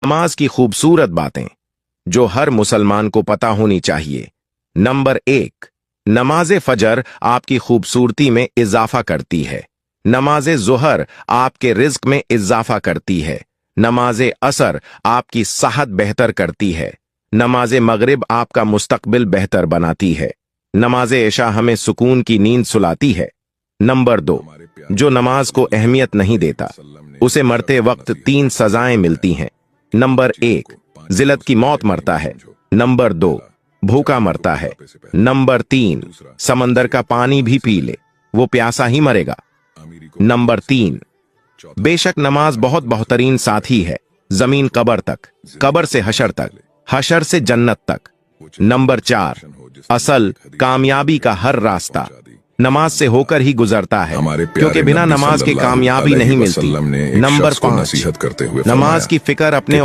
नमाज की खूबसूरत बातें जो हर मुसलमान को पता होनी चाहिए। नंबर 1, नमाज फजर आपकी खूबसूरती में इजाफा करती है। नमाज ज़ुहर आपके रिज्क में इजाफा करती है। नमाज असर आपकी सेहत बेहतर करती है। नमाज मगरिब आपका मुस्तकबिल बेहतर बनाती है। नमाज इशा हमें सुकून की नींद सुलाती है। नंबर 2, जो नमाज को अहमियत नहीं देता उसे मरते वक्त 3 सजाएं मिलती हैं। नंबर 1, जिलत की मौत मरता है। नंबर 2, भूखा मरता है। नंबर 3, समंदर का पानी भी पी ले वो प्यासा ही मरेगा। नंबर 3, बेशक नमाज बहुत बेहतरीन साथी है, जमीन कब्र तक, कब्र से हशर तक, हशर से जन्नत तक। नंबर 4, असल कामयाबी का हर रास्ता नमाज से होकर ही गुजरता है, क्योंकि बिना नमाज के कामयाबी नहीं मिलती। नंबर 5, नमाज की फिक्र अपने